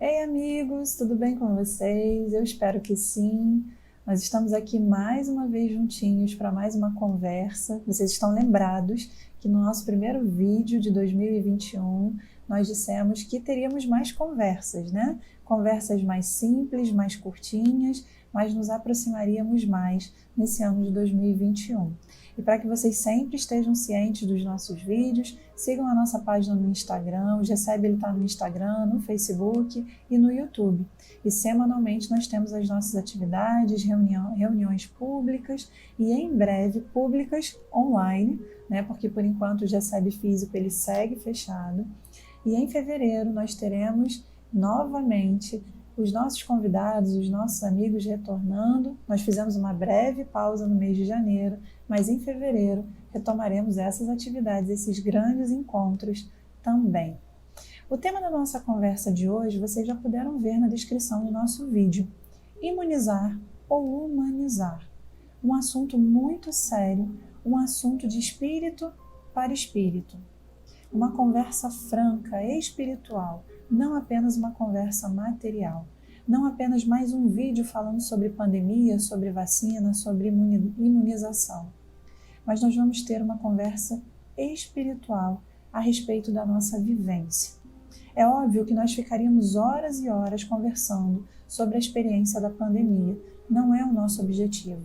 Ei, amigos, tudo bem com vocês? Eu espero que sim. Nós estamos aqui mais uma vez juntinhos para mais uma conversa. Vocês estão lembrados que no nosso primeiro vídeo de 2021 nós dissemos que teríamos mais conversas, né? Conversas mais simples, mais curtinhas, mas nos aproximaríamos mais nesse ano de 2021. E para que vocês sempre estejam cientes dos nossos vídeos, sigam a nossa página no Instagram, o GCEB está no Instagram, no Facebook e no YouTube. E semanalmente nós temos as nossas atividades, reuniões públicas e em breve públicas online, né? Porque por enquanto o GCEB físico ele segue fechado. E em fevereiro nós teremos novamente os nossos convidados, os nossos amigos retornando. Nós fizemos uma breve pausa no mês de janeiro, mas em fevereiro retomaremos essas atividades, esses grandes encontros também. O tema da nossa conversa de hoje vocês já puderam ver na descrição do nosso vídeo. Imunizar ou humanizar. Um assunto muito sério, um assunto de espírito para espírito. Uma conversa franca, espiritual, não apenas uma conversa material. Não apenas mais um vídeo falando sobre pandemia, sobre vacina, sobre imunização. Mas nós vamos ter uma conversa espiritual a respeito da nossa vivência. É óbvio que nós ficaríamos horas e horas conversando sobre a experiência da pandemia. Não é o nosso objetivo.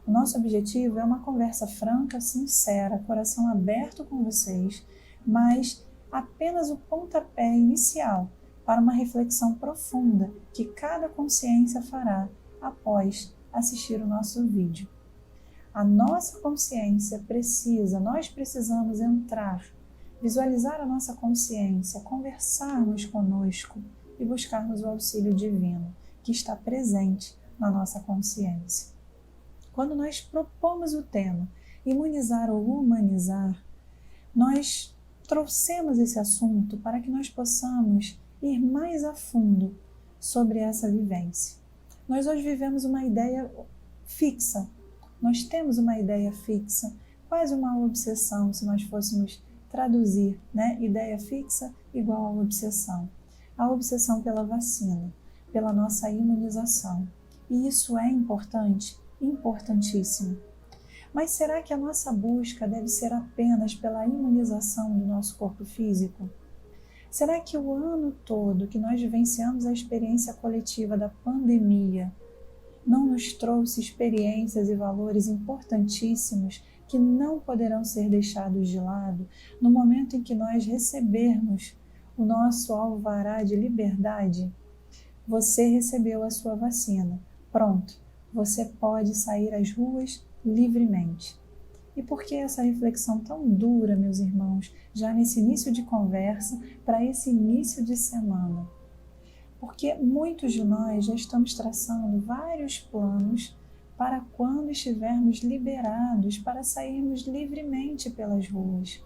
O nosso objetivo é uma conversa franca, sincera, coração aberto com vocês, mas apenas o pontapé inicial para uma reflexão profunda que cada consciência fará após assistir o nosso vídeo. A nossa consciência precisa, nós precisamos entrar, visualizar a nossa consciência, conversarmos conosco e buscarmos o auxílio divino que está presente na nossa consciência. Quando nós propomos o tema imunizar ou humanizar, nós trouxemos esse assunto para que nós possamos ir mais a fundo sobre essa vivência. Nós hoje vivemos uma ideia fixa, nós temos uma ideia fixa, quase uma obsessão, se nós fôssemos traduzir, né? Ideia fixa igual a obsessão. A obsessão pela vacina, pela nossa imunização. E isso é importante, importantíssimo. Mas será que a nossa busca deve ser apenas pela imunização do nosso corpo físico? Será que o ano todo que nós vivenciamos a experiência coletiva da pandemia não nos trouxe experiências e valores importantíssimos que não poderão ser deixados de lado no momento em que nós recebermos o nosso alvará de liberdade? Você recebeu a sua vacina. Pronto, você pode sair às ruas livremente. E por que essa reflexão tão dura, meus irmãos, já nesse início de conversa, para esse início de semana? Porque muitos de nós já estamos traçando vários planos para quando estivermos liberados, para sairmos livremente pelas ruas.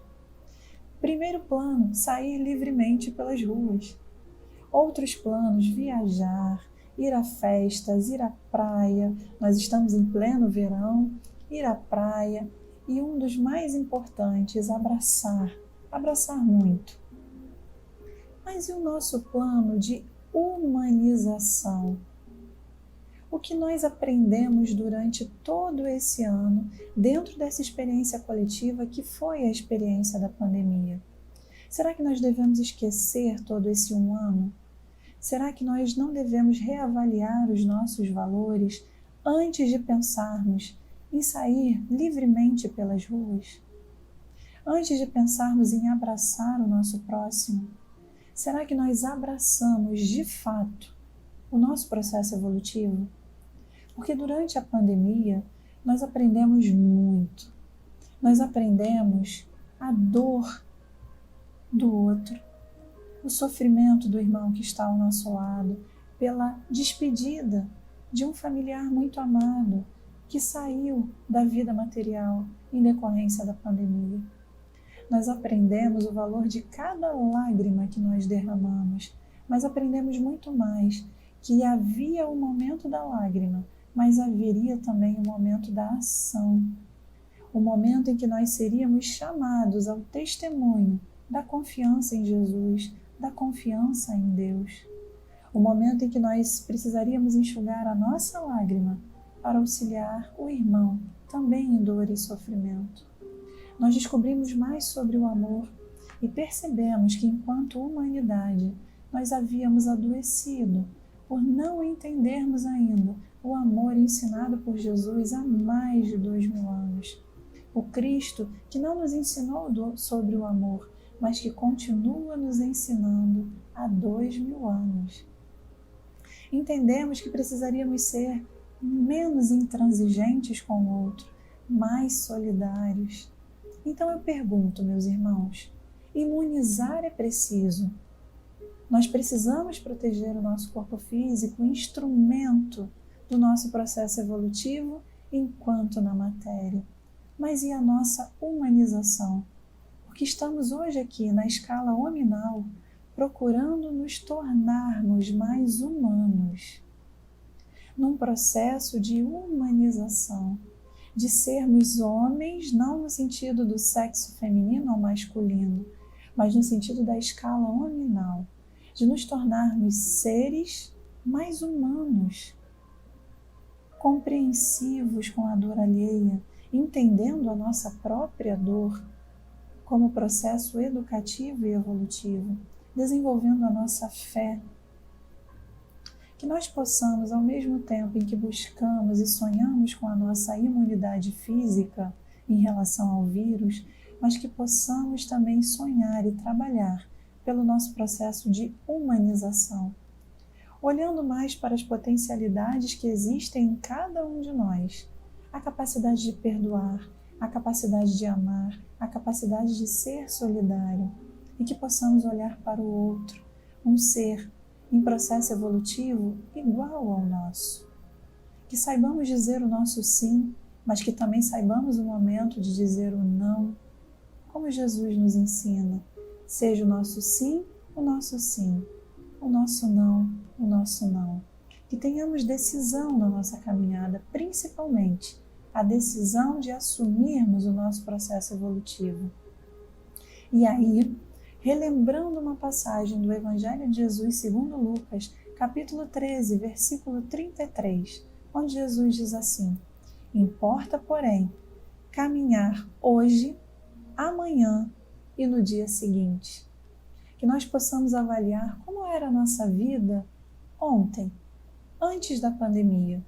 Primeiro plano, sair livremente pelas ruas. Outros planos, viajar, ir a festas, ir à praia. Nós estamos em pleno verão, ir à praia. E um dos mais importantes, abraçar muito. Mas e o nosso plano de humanização? O que nós aprendemos durante todo esse ano, dentro dessa experiência coletiva que foi a experiência da pandemia? Será que nós devemos esquecer todo esse um ano? Será que nós não devemos reavaliar os nossos valores antes de pensarmos em sair livremente pelas ruas? Antes de pensarmos em abraçar o nosso próximo? Será que nós abraçamos de fato o nosso processo evolutivo? Porque durante a pandemia nós aprendemos muito. Nós aprendemos a dor do outro, o sofrimento do irmão que está ao nosso lado, pela despedida de um familiar muito amado que saiu da vida material em decorrência da pandemia. Nós aprendemos o valor de cada lágrima que nós derramamos, mas aprendemos muito mais, que havia o momento da lágrima, mas haveria também o momento da ação, o momento em que nós seríamos chamados ao testemunho da confiança em Jesus, da confiança em Deus, o momento em que nós precisaríamos enxugar a nossa lágrima para auxiliar o irmão, também em dor e sofrimento. Nós descobrimos mais sobre o amor e percebemos que, enquanto humanidade, nós havíamos adoecido por não entendermos ainda o amor ensinado por Jesus há mais de 2000 anos. O Cristo que não nos ensinou sobre o amor, mas que continua nos ensinando há 2000 anos. Entendemos que precisaríamos ser menos intransigentes com o outro, mais solidários. Então eu pergunto, meus irmãos, imunizar é preciso. Nós precisamos proteger o nosso corpo físico, instrumento do nosso processo evolutivo enquanto na matéria. Mas e a nossa humanização? Porque estamos hoje aqui na escala hominal, procurando nos tornarmos mais humanos, num processo de humanização, de sermos homens, não no sentido do sexo feminino ou masculino, mas no sentido da escala hominal, de nos tornarmos seres mais humanos, compreensivos com a dor alheia, entendendo a nossa própria dor como processo educativo e evolutivo, desenvolvendo a nossa fé. Que nós possamos, ao mesmo tempo em que buscamos e sonhamos com a nossa imunidade física em relação ao vírus, mas que possamos também sonhar e trabalhar pelo nosso processo de humanização, olhando mais para as potencialidades que existem em cada um de nós, a capacidade de perdoar, a capacidade de amar, a capacidade de ser solidário, e que possamos olhar para o outro, um ser em processo evolutivo igual ao nosso. Que saibamos dizer o nosso sim, mas que também saibamos o momento de dizer o não, como Jesus nos ensina. Seja o nosso sim, o nosso sim, o nosso não, o nosso não. Que tenhamos decisão na nossa caminhada, principalmente a decisão de assumirmos o nosso processo evolutivo. E aí, relembrando uma passagem do Evangelho de Jesus segundo Lucas, capítulo 13, versículo 33, onde Jesus diz assim: importa, porém, caminhar hoje, amanhã e no dia seguinte. Que nós possamos avaliar como era a nossa vida ontem, antes da pandemia.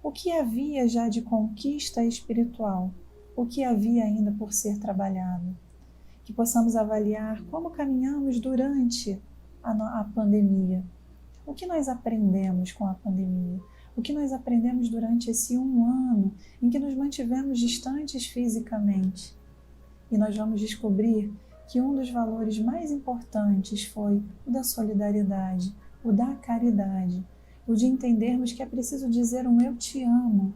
O que havia já de conquista espiritual? O que havia ainda por ser trabalhado? Que possamos avaliar como caminhamos durante a pandemia. O que nós aprendemos com a pandemia? O que nós aprendemos durante esse 1 ano em que nos mantivemos distantes fisicamente? E nós vamos descobrir que um dos valores mais importantes foi o da solidariedade, o da caridade, o de entendermos que é preciso dizer um eu te amo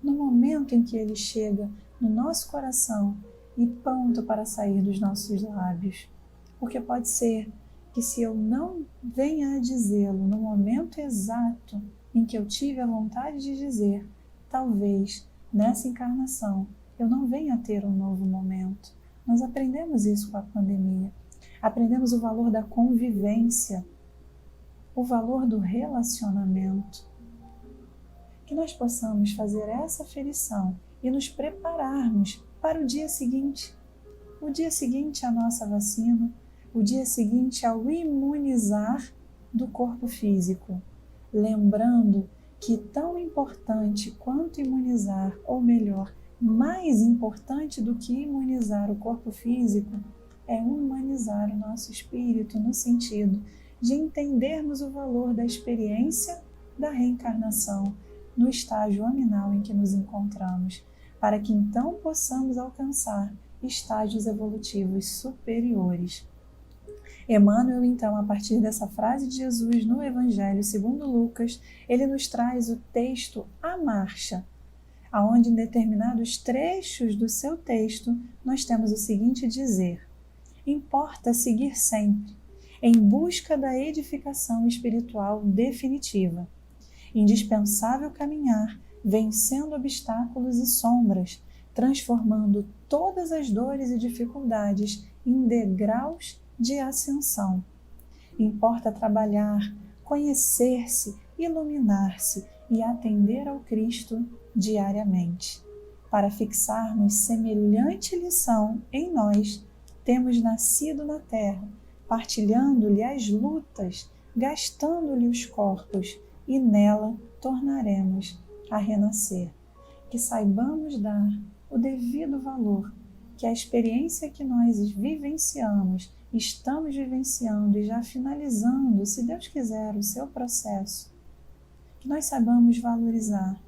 no momento em que ele chega no nosso coração e pronto para sair dos nossos lábios. Porque pode ser que se eu não venha a dizê-lo no momento exato em que eu tive a vontade de dizer, talvez nessa encarnação eu não venha a ter um novo momento. Nós aprendemos isso com a pandemia. Aprendemos o valor da convivência, o valor do relacionamento. Que nós possamos fazer essa aferição e nos prepararmos para o dia seguinte. O dia seguinte à nossa vacina, o dia seguinte ao imunizar do corpo físico. Lembrando que tão importante quanto imunizar, ou melhor, mais importante do que imunizar o corpo físico, é humanizar o nosso espírito no sentido de entendermos o valor da experiência da reencarnação no estágio aminal em que nos encontramos, para que então possamos alcançar estágios evolutivos superiores. Emmanuel, então, a partir dessa frase de Jesus no Evangelho segundo Lucas, ele nos traz o texto à marcha, aonde em determinados trechos do seu texto nós temos o seguinte dizer: importa seguir sempre em busca da edificação espiritual definitiva, indispensável caminhar vencendo obstáculos e sombras, transformando todas as dores e dificuldades em degraus de ascensão. Importa trabalhar conhecer-se, iluminar-se e atender ao Cristo diariamente. Para fixarmos semelhante lição em nós, temos nascido na terra, partilhando-lhe as lutas, gastando-lhe os corpos, e nela tornaremos a renascer. Que saibamos dar o devido valor, que a experiência que nós vivenciamos, estamos vivenciando e já finalizando, se Deus quiser, o seu processo, que nós saibamos valorizar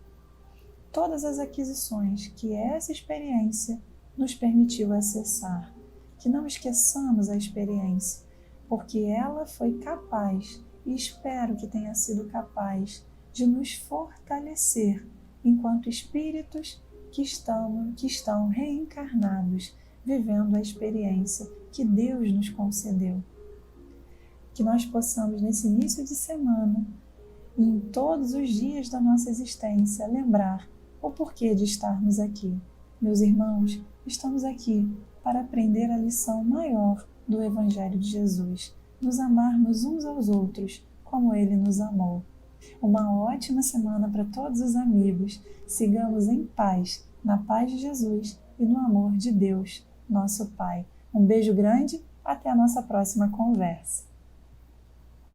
todas as aquisições que essa experiência nos permitiu acessar. Que não esqueçamos a experiência, porque ela foi capaz, e espero que tenha sido capaz, de nos fortalecer enquanto espíritos que estão reencarnados, vivendo a experiência que Deus nos concedeu. Que nós possamos, nesse início de semana, e em todos os dias da nossa existência, lembrar o porquê de estarmos aqui. Meus irmãos, estamos aqui para aprender a lição maior do Evangelho de Jesus, nos amarmos uns aos outros como Ele nos amou. Uma ótima semana para todos os amigos. Sigamos em paz, na paz de Jesus e no amor de Deus, nosso Pai. Um beijo grande, até a nossa próxima conversa.